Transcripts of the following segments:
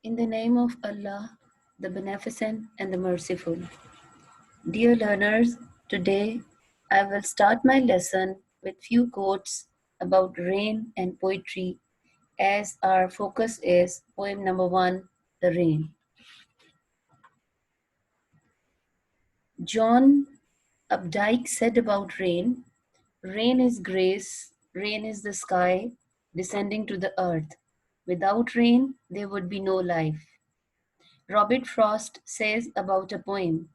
In the name of Allah, the Beneficent and the Merciful. Dear learners, today I will start my lesson with few quotes about rain and poetry as our focus is poem number 1, The Rain. John Updike said about rain, rain is grace, rain is the sky descending to the earth. Without rain, there would be no life. Robert Frost says about a poem,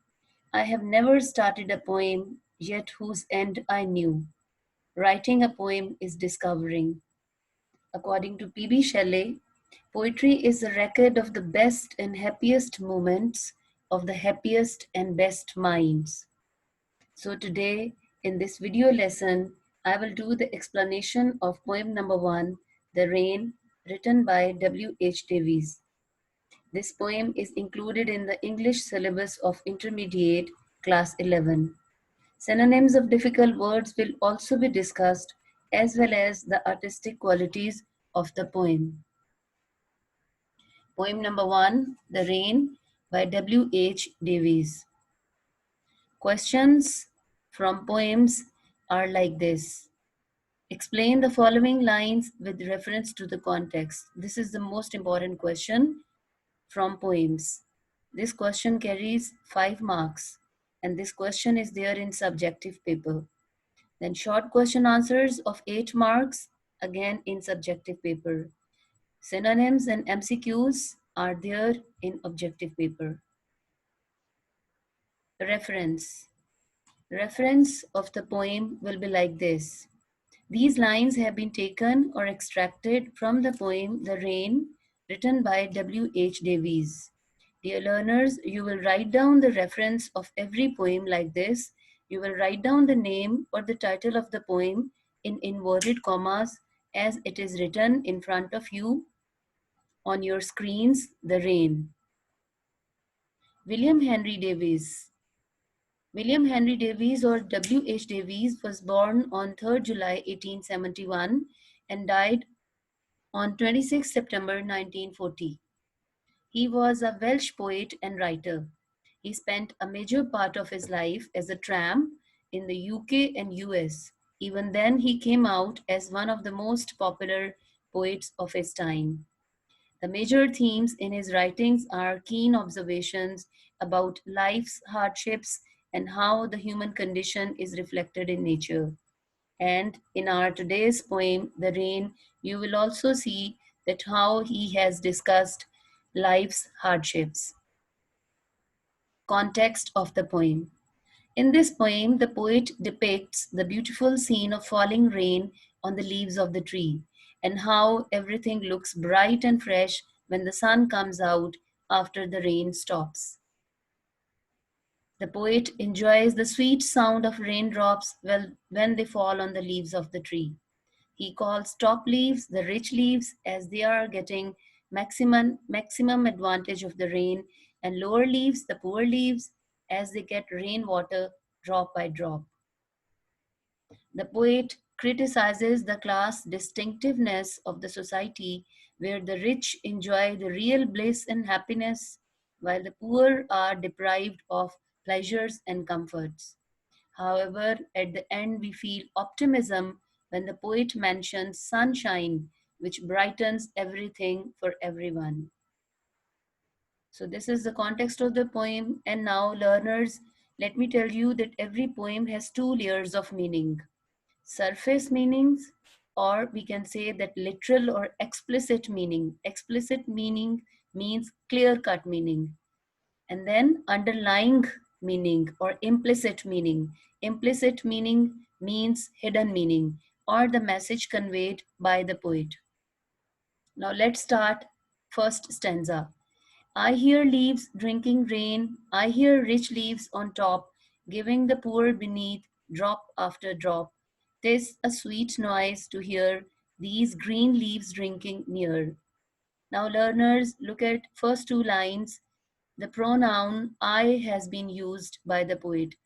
I have never started a poem, yet whose end I knew. Writing a poem is discovering. According to P.B. Shelley, poetry is a record of the best and happiest moments of the happiest and best minds. So today, in this video lesson, I will do the explanation of poem number 1, The Rain, written by W.H. Davies. This poem is included in the English syllabus of Intermediate, Class 11. Synonyms of difficult words will also be discussed, as well as the artistic qualities of the poem. Poem number 1, The Rain by W.H. Davies. Questions from poems are like this. Explain the following lines with reference to the context. This is the most important question from poems. This question carries 5 marks, and this question is there in subjective paper. Then short question answers of 8 marks, again in subjective paper. Synonyms and MCQs are there in objective paper. Reference. Reference of the poem will be like this. These lines have been taken or extracted from the poem The Rain, written by W.H. Davies. Dear learners, you will write down the reference of every poem like this. You will write down the name or the title of the poem in inverted commas as it is written in front of you on your screens, The Rain. William Henry Davies. William Henry Davies or W.H. Davies was born on 3rd July 1871 and died on 26 September 1940. He was a Welsh poet and writer. He spent a major part of his life as a tramp in the UK and US. Even then, he came out as one of the most popular poets of his time. The major themes in his writings are keen observations about life's hardships and how the human condition is reflected in nature. And in our today's poem, The Rain, you will also see that how he has discussed life's hardships. Context of the poem. In this poem, the poet depicts the beautiful scene of falling rain on the leaves of the tree and how everything looks bright and fresh when the sun comes out after the rain stops. The poet enjoys the sweet sound of raindrops when they fall on the leaves of the tree. He calls top leaves the rich leaves as they are getting maximum advantage of the rain, and lower leaves the poor leaves as they get rainwater drop by drop. The poet criticizes the class distinctiveness of the society where the rich enjoy the real bliss and happiness while the poor are deprived of pleasures and comforts. However, at the end we feel optimism when the poet mentions sunshine, which brightens everything for everyone. So this is the context of the poem. And now learners, let me tell you that every poem has 2 layers of meaning. Surface meanings, or we can say that literal or explicit meaning. Explicit meaning means clear-cut meaning. And then underlying meaning or implicit meaning. Implicit meaning means hidden meaning or the message conveyed by the poet. Now let's start first stanza. I hear leaves drinking rain, I hear rich leaves on top, giving the poor beneath drop after drop. 'Tis a sweet noise to hear these green leaves drinking near. Now learners, look at first 2 lines. The pronoun I has been used by the poet.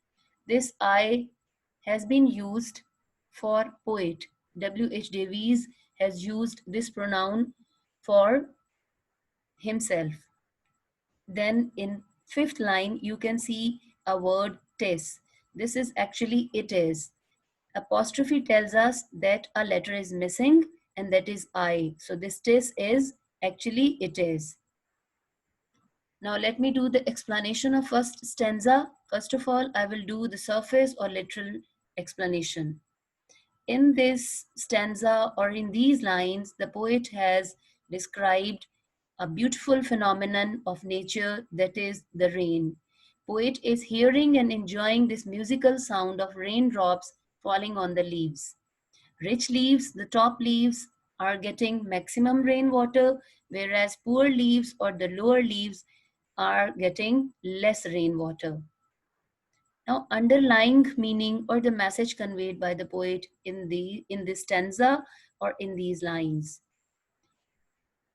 This I has been used for poet. W.H. Davies has used this pronoun for himself. Then in fifth line, you can see a word tis. This is actually it is. Apostrophe tells us that a letter is missing, and that is I. So this tis is actually it is. Now let me do the explanation of first stanza. First of all, I will do the surface or literal explanation. In this stanza or in these lines, the poet has described a beautiful phenomenon of nature, that is the rain. Poet is hearing and enjoying this musical sound of raindrops falling on the leaves. Rich leaves, the top leaves, are getting maximum rainwater, whereas poor leaves or the lower leaves are getting less rainwater. Now, underlying meaning or the message conveyed by the poet in this stanza or in these lines.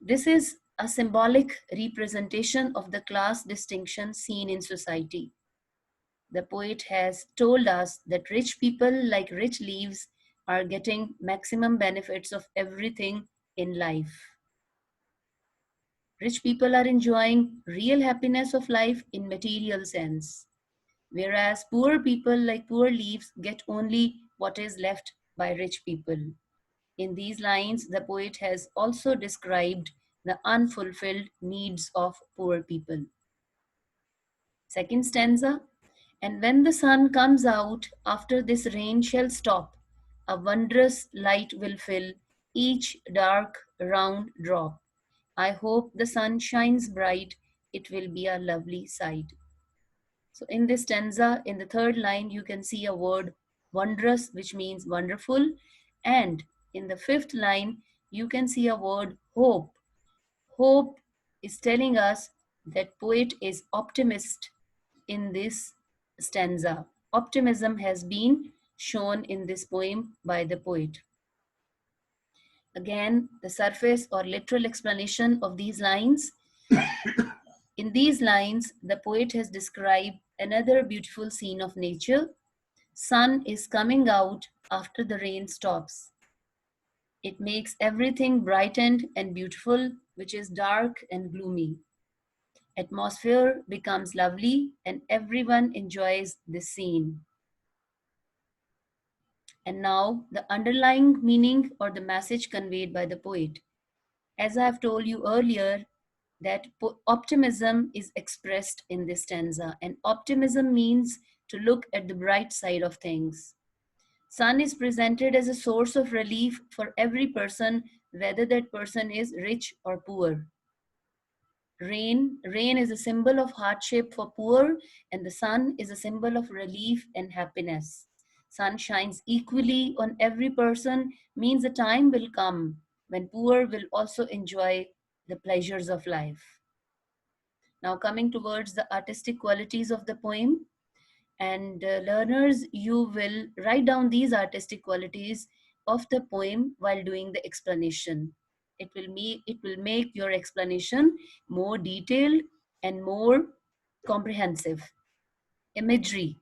This is a symbolic representation of the class distinction seen in society. The poet has told us that rich people, like rich leaves, are getting maximum benefits of everything in life. Rich people are enjoying real happiness of life in material sense, whereas poor people, like poor leaves, get only what is left by rich people. In these lines, the poet has also described the unfulfilled needs of poor people. Second stanza, and when the sun comes out, after this rain shall stop, a wondrous light will fill each dark round drop. I hope the sun shines bright, it will be a lovely sight. So in this stanza, in the third line, you can see a word wondrous, which means wonderful. And in the fifth line, you can see a word hope. Hope is telling us that poet is optimist in this stanza. Optimism has been shown in this poem by the poet. Again, the surface or literal explanation of these lines. In these lines, the poet has described another beautiful scene of nature. Sun is coming out after the rain stops. It makes everything brightened and beautiful, which is dark and gloomy. Atmosphere becomes lovely and everyone enjoys this scene. And now the underlying meaning or the message conveyed by the poet. As I have told you earlier, that optimism is expressed in this stanza, and optimism means to look at the bright side of things. Sun is presented as a source of relief for every person, whether that person is rich or poor. Rain is a symbol of hardship for poor, and the sun is a symbol of relief and happiness. Sun shines equally on every person means a time will come when poor will also enjoy the pleasures of life. Now coming towards the artistic qualities of the poem, and learners, you will write down these artistic qualities of the poem while doing the explanation. It will make your explanation more detailed and more comprehensive. Imagery.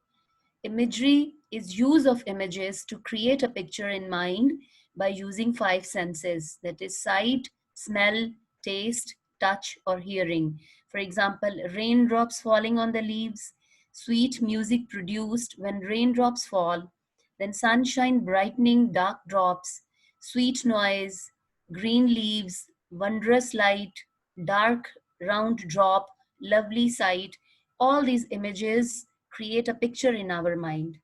Imagery is use of images to create a picture in mind by using five senses, that is sight, smell, taste, touch, or hearing. For example, raindrops falling on the leaves, sweet music produced when raindrops fall, then sunshine brightening dark drops, sweet noise, green leaves, wondrous light, dark round drop, lovely sight. All these images create a picture in our mind.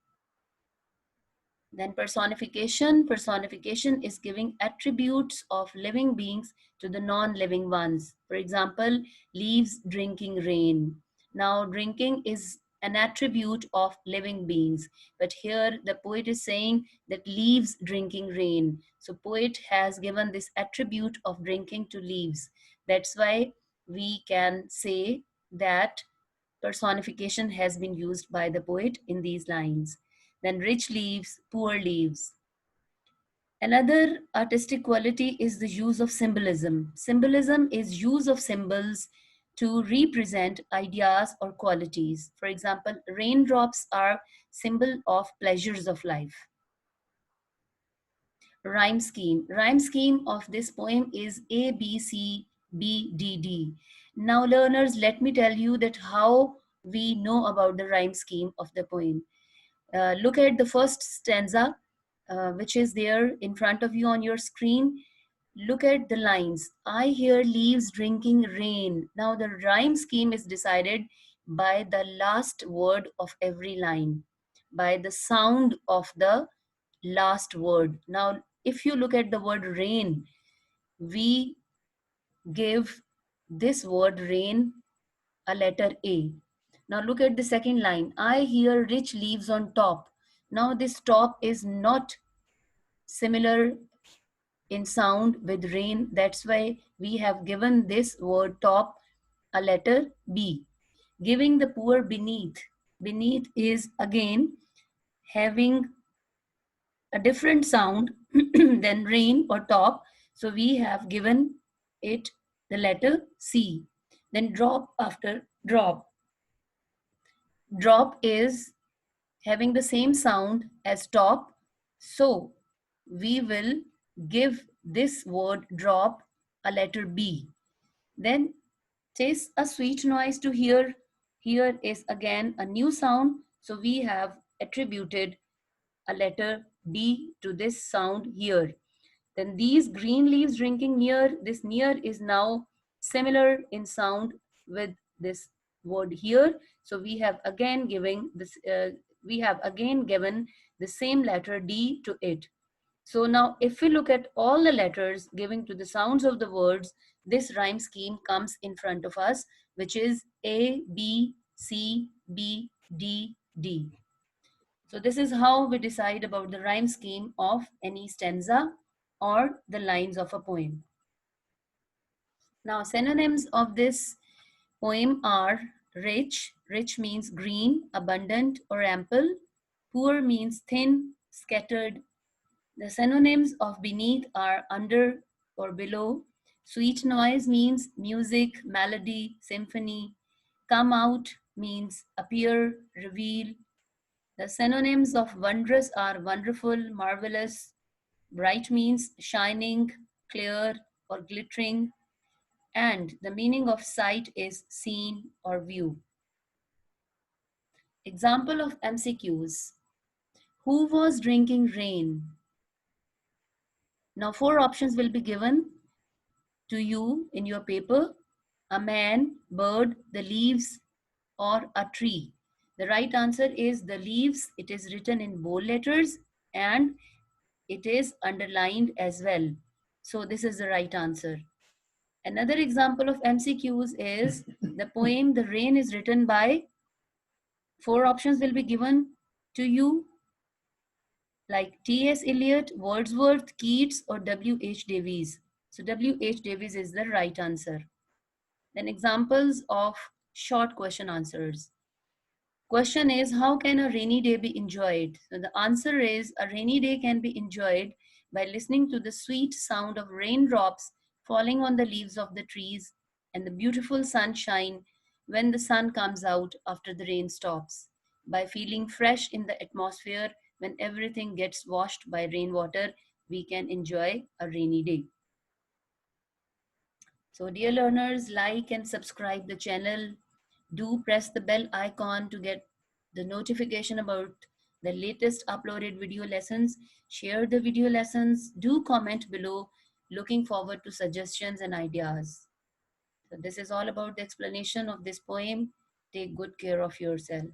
Then personification. Personification is giving attributes of living beings to the non-living ones. For example, leaves drinking rain. Now, drinking is an attribute of living beings, but here the poet is saying that leaves drinking rain. So poet has given this attribute of drinking to leaves. That's why we can say that personification has been used by the poet in these lines. Then rich leaves, poor leaves. Another artistic quality is the use of symbolism. Symbolism is use of symbols to represent ideas or qualities. For example, raindrops are symbol of pleasures of life. Rhyme scheme. Rhyme scheme of this poem is abcbdd. abcbdd. Now, learners, let me tell you that how we know about the rhyme scheme of the poem. Look at the first stanza, which is there in front of you on your screen. Look at the lines. I hear leaves drinking rain. Now, the rhyme scheme is decided by the last word of every line, by the sound of the last word. Now, if you look at the word rain, we give this word rain a letter A. Now look at the second line. I hear rich leaves on top. Now this top is not similar in sound with rain. That's why we have given this word top a letter B. Giving the poor beneath. Beneath is again having a different sound than rain or top. So we have given it the letter C. Then drop after drop. Drop is having the same sound as top. So we will give this word drop a letter B. Then taste a sweet noise to hear. Here is again a new sound. So we have attributed a letter D to this sound here. Then these green leaves drinking near, this near is now similar in sound with this word here. So we have again given the same letter D to it. So now if we look at all the letters giving to the sounds of the words, this rhyme scheme comes in front of us, which is A, B, C, B, D, D. So this is how we decide about the rhyme scheme of any stanza or the lines of a poem. Now, synonyms of this poem are rich. Rich means green, abundant, or ample. Poor means thin, scattered. The synonyms of beneath are under or below. Sweet noise means music, melody, symphony. Come out means appear, reveal. The synonyms of wondrous are wonderful, marvelous. Bright means shining, clear, or glittering. And the meaning of sight is seen or view. Example of MCQs. Who was drinking rain? Now, four options will be given to you in your paper: a man, bird, the leaves, or a tree. The right answer is the leaves. It is written in bold letters and it is underlined as well. So this is the right answer. Another example of MCQs is the poem The Rain is written by, four options will be given to you, like T.S. Eliot, Wordsworth, Keats, or W.H. Davies. So W.H. Davies is the right answer. Then examples of short question answers. Question is, how can a rainy day be enjoyed? So the answer is, a rainy day can be enjoyed by listening to the sweet sound of raindrops falling on the leaves of the trees and the beautiful sunshine when the sun comes out after the rain stops, by feeling fresh in the atmosphere when everything gets washed by rainwater. We can enjoy a rainy day. So dear learners, like and subscribe the channel. Do press the bell icon to get the notification about the latest uploaded video lessons. Share the video lessons. Do comment below. Looking forward to suggestions and ideas. So this is all about the explanation of this poem. Take good care of yourself.